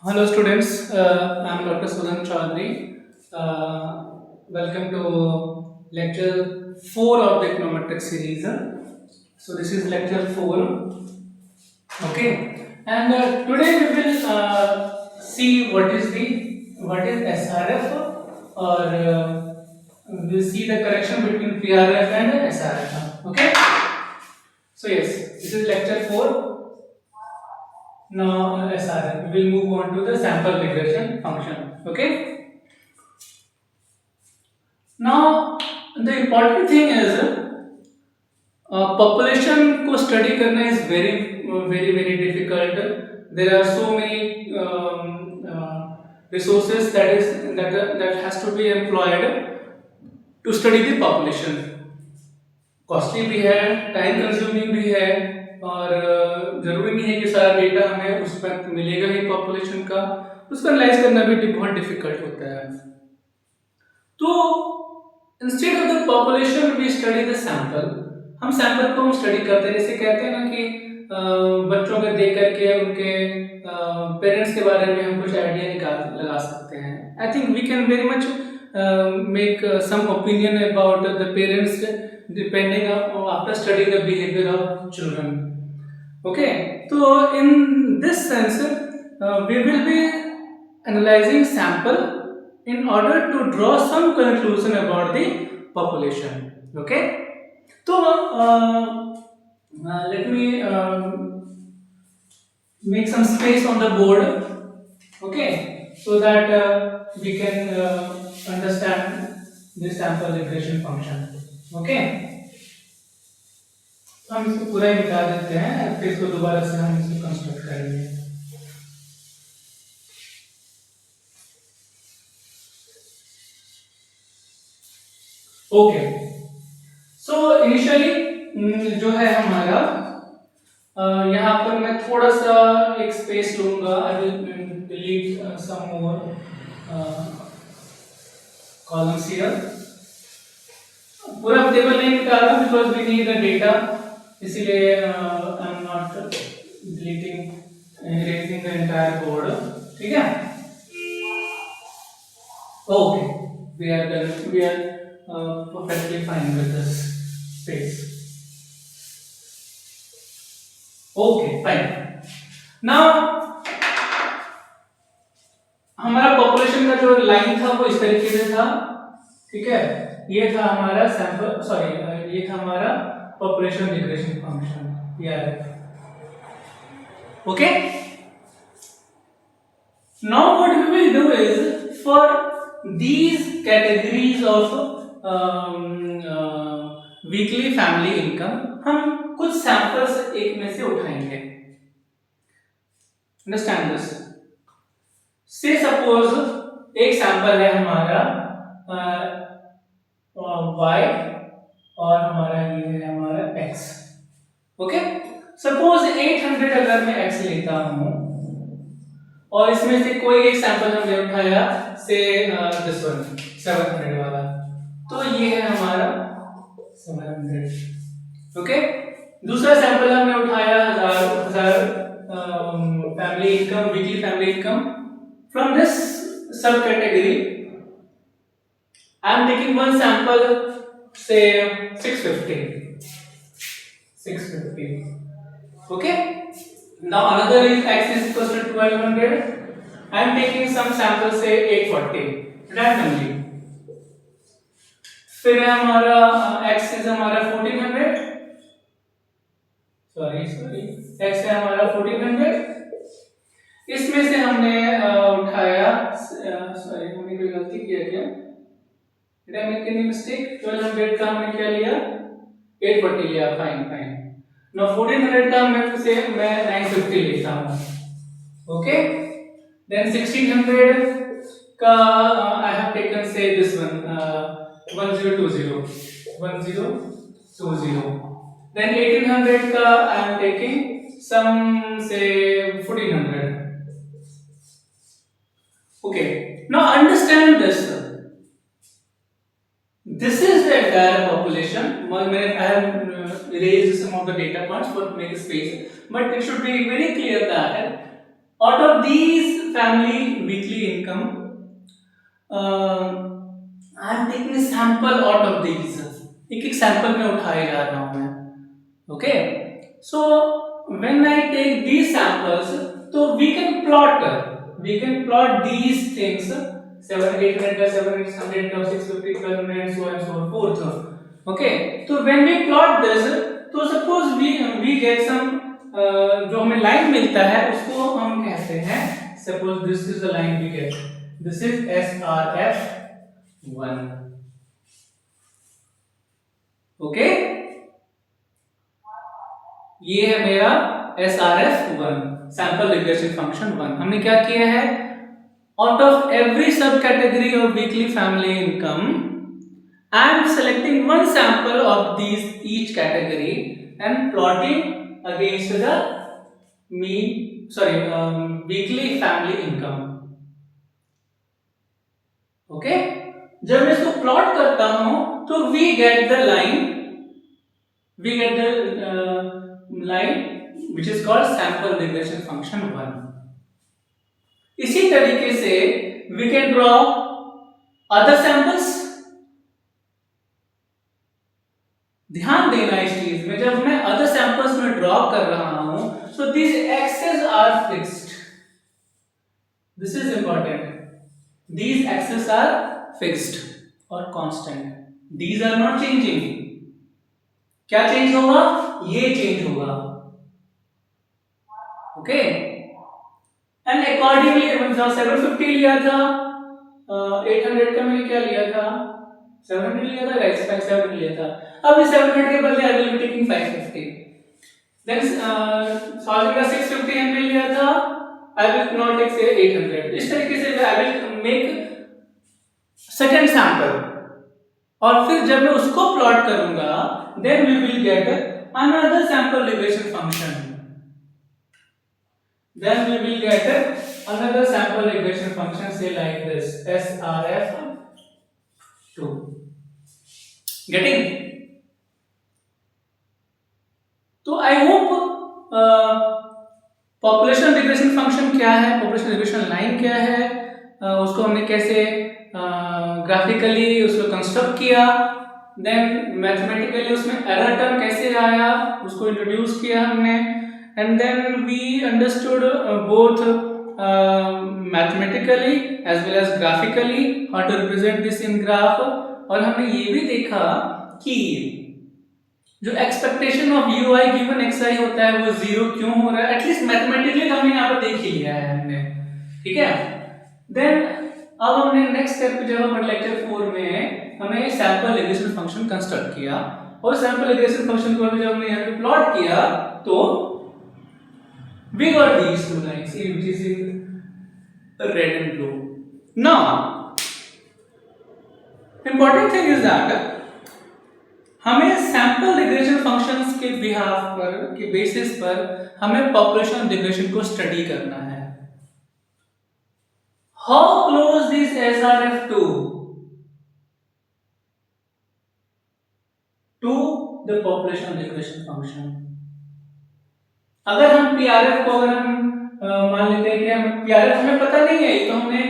Hello students, I am Dr. Sudan Chaudhary. Welcome to lecture 4 of the econometric series. So this is lecture 4. Okay, and today we will see what is SRF, or we'll see the connection between PRF and SRF. Okay, so yes, this is lecture 4. Now SRF. We will move on to the sample regression function. Okay. Now the important thing is population को study करना is very difficult. There are so many resources that has to be employed to study the population. Costly भी है, time consuming भी है, और जरूरी नहीं है कि सारा डेटा हमें उस पर मिलेगा ही पॉपुलेशन का, उसको एनालाइज करना भी बहुत डिफिकल्ट होता है. तो instead of the population we study the sample. हम सैंपल को हम स्टडी करते हैं, जैसे कहते हैं ना कि बच्चों को देख करके उनके पेरेंट्स के बारे में हम कुछ आइडिया लगा सकते हैं. I think we can very much make some opinion about the parents depending on after studying the behavior of children. Okay, so in this sense we will be analyzing sample in order to draw some conclusion about the population. Okay, so let me make some space on the board. Okay, so that we can understand this sample regression function. Okay, हम इसको पूरा ही मिटा देते हैं, फिर इसको दोबारा से हम इसको कंस्ट्रक्ट करेंगे. ओके, सो इनिशियली जो है हमारा यहाँ पर मैं थोड़ा सा एक स्पेस लूंगा. I will delete some more columns here. पूरा टेबल नहीं निकाल रहा because we need the data, इसीलिए I am not deleting erasing the entire board. ठीक है, okay, we are perfectly fine with this space. Okay, fine. Now हमारा population का जो लाइन था वो इस तरीके से था. ठीक है, ये था हमारा सैंपल, सॉरी ये था हमारा population regression function PRF. Okay, now what we will do is for these categories of weekly family income हम कुछ सैंपल्स एक में से उठाएंगे. Understand this. से सपोज एक सैंपल है हमारा y और हमारा ये है हमारा x. ओके, सपोज 800 अगर मैं x लेता हूं और इसमें से कोई एक सैंपल हमने उठाया से दिस वन 700 वाला, तो ये है हमारा 700. ओके, दूसरा सैंपल हमने उठाया 1000 family income, weekly family income. From this subcategory, I am taking one sample, say 650. Okay. Now another is x is equal to 1200. I am taking some sample, say 840 randomly. फिर हमारा x is हमारा 1400. Sorry, x है हमारा 1400. इसमें से हमने उठाया, sorry हमने कोई गलती किया क्या, did I make any mistake. 1200 का हमने क्या लिया, 840 लिया. फाइन. नाउ 1400 का मैं 950 लेता हूं. ओके, देन 1600 का आई हैव टेकन से दिस वन 1020. देन 1800 का आई एम टेकिंग सम से 1400. Okay, now understand this. This is the entire population. I have erased some of the data points for make space, but it should be very clear that out of these family weekly income, I am taking sample out of these, एक एक sample में उठाए जा रहा हूं मैं. Okay, so when I take these samples, तो we can plot these things, 7 800 का 7 800 का 650 1200 and so on and so forth. Okay, so when we plot this, तो suppose we get some जो हमें लाइन मिलता है उसको हम कहते हैं, suppose this is the line we get, this is SRF1. okay, ये है मेरा SRF1, सैंपल रिग्रेशन फंक्शन 1. हमने क्या किया है, out of every subcategory of weekly family income, I am selecting one sample of these each category and plotting against the weekly family income. Okay, जब मैं इसको प्लॉट करता हूं तो we get the line which is called sample regression function 1. इसी तरीके से we can draw other samples. ध्यान देना इस चीज में, जब मैं अदर सैंपल्स में ड्रॉ कर रहा हूं, so this axes are fixed. This is important. These axes are fixed और constant. These are not changing. क्या चेंज होगा, ये चेंज होगा. ओके, एंड अकॉर्डिंगली 750 लिया था, 800 का मैंने क्या लिया था, 700 लिया था, राइट, 700 लिया था. अब इस 700 के बदले I will be taking 550. Then 1000 का 650 हमने लिया था, आई विल नॉट टेक से 800. इस तरीके से I will make second sample, और फिर जब मैं उसको प्लॉट करूंगा, then we will get another sample regression function. Then we will get another sample regression function, say like this, SRF2. Getting? तो I hope population regression function क्या है, population regression line क्या है, उसको हमने कैसे ग्राफिकली उसको कंस्ट्रक्ट किया, देन मैथमेटिकली उसमें एरर टर्म कैसे आया, उसको इंट्रोड्यूस किया हमने, and then we understood both mathematically as well as graphically how to represent this in graph. और हमने ये भी देखा कि जो expectation of ui given xi होता है वो 0 क्यों हो रहा है, एटलीस्ट मैथमेटिकली हमने यहाँ पर देख ही लिया है हमने. ठीक है, देन अब हमने नेक्स्ट स्टेप पे, जब हम लेक्चर 4 में हमें सैंपल रिग्रेशन फंक्शन कंस्ट्रक्ट किया, और सैंपल रिग्रेशन फंक्शन को जब हमने यहाँ पे प्लॉट किया, तो we got these two lines, which is in red and blue. Now, important thing is that हमें सैंपल रिग्रेशन फंक्शंस के बिहाफ पर, के बेसिस पर हमें पॉपुलेशन रिग्रेशन को स्टडी करना है. How close is SRF2 to the population regression function? अगर हम PRF को, अगर हम मान लेते हैं कि हम PRF हमें पता नहीं है, तो हमने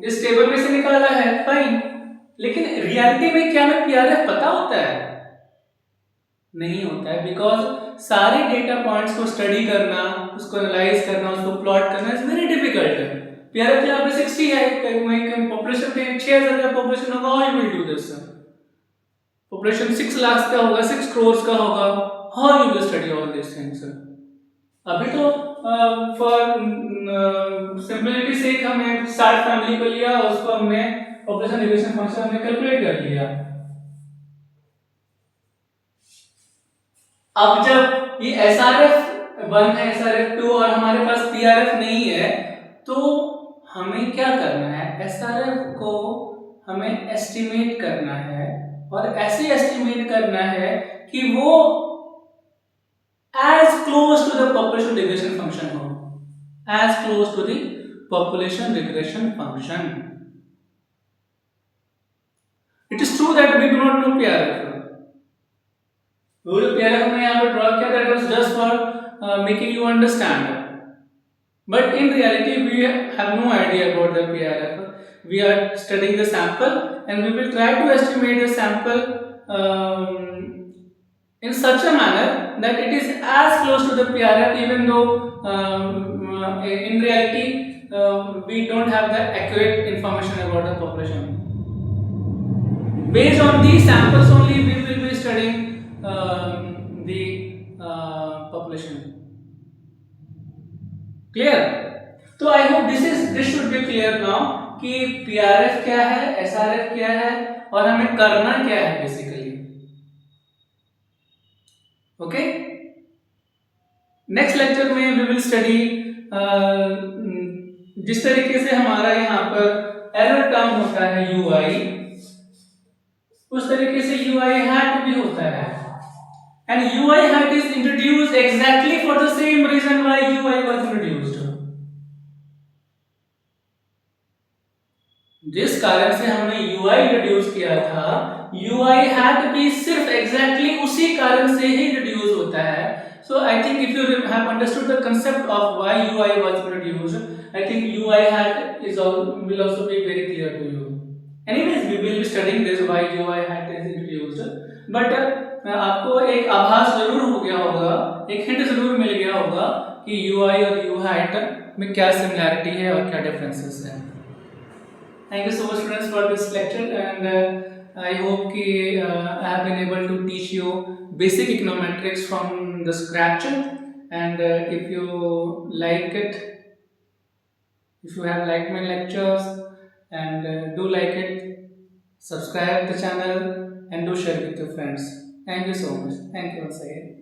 इस टेबल में से निकाला है, फाइन, लेकिन रियलिटी में क्या हमें PRF पता होता है? नहीं होता है, बिकॉज सारे डेटा पॉइंट्स को स्टडी करना, उसको एनालाइज करना, उसको प्लॉट करना इज वेरी डिफिकल्ट है. PRF यहाँ पे 60 है, कहीं पॉपुलेशन पे 6000 का पॉपुलेशन होगा, how you will do this? Population 6 lakh का होगा, 6 करोड़ का होगा, how you will study all these things? अभी तो for simplicity sake हमने 60 फैमिली को लिया और उसको हमने पॉपुलेशन रिग्रेशन फंक्शन हमने कैलकुलेट कर लिया. अब जब ये SRF1 है, SRF2 और हमारे पास PRF नहीं है, तो हमें क्या करना है, SRF को हमें एस्टिमेट करना है, और ऐसे एस्टिमेट करना है कि वो as close to the population regression function हो, as close to the population regression function. It is true that we do not know PRF. वो जो PRF हमने यहाँ पर ड्रॉ किया, that was just for making you understand. But in reality, we have no idea about the PRF. We are studying the sample and we will try to estimate the sample in such a manner that it is as close to the PRF, even though in reality we don't have the accurate information about the population. Based on these samples only, we will be studying the population. Clear? तो I hope this should be clear now कि PRF क्या है, SRF क्या है और हमें करना क्या है बेसिकली. ओके, नेक्स्ट लेक्चर में वी विल स्टडी जिस तरीके से हमारा यहाँ पर एरर टर्म होता है यूआई, उस तरीके से यूआई हैट भी होता है. And UI hat is introduced exactly for the same reason why UI was introduced. जिस कारण से हमने UI इंट्रोड्यूस किया था, UI hat भी सिर्फ exactly उसी कारण से ही इंट्रोड्यूस होता है. So I think if you have understood the concept of why UI was introduced, I think UI hat will also be very clear to you. Anyways, we will be studying this why UI hat is introduced. But आपको एक आभास जरूर हो गया होगा, एक hint जरूर मिल गया होगा कि UI और U hat में क्या सिमिलैरिटी है और क्या डिफरेंसेस है. Thank you so much students for this lecture and I hope कि I have been able to teach you basic econometrics from the scratch. And if you like it, if you have liked my lectures, and do like it, subscribe the channel and do share with your friends. Thank you so much. Thank you once again.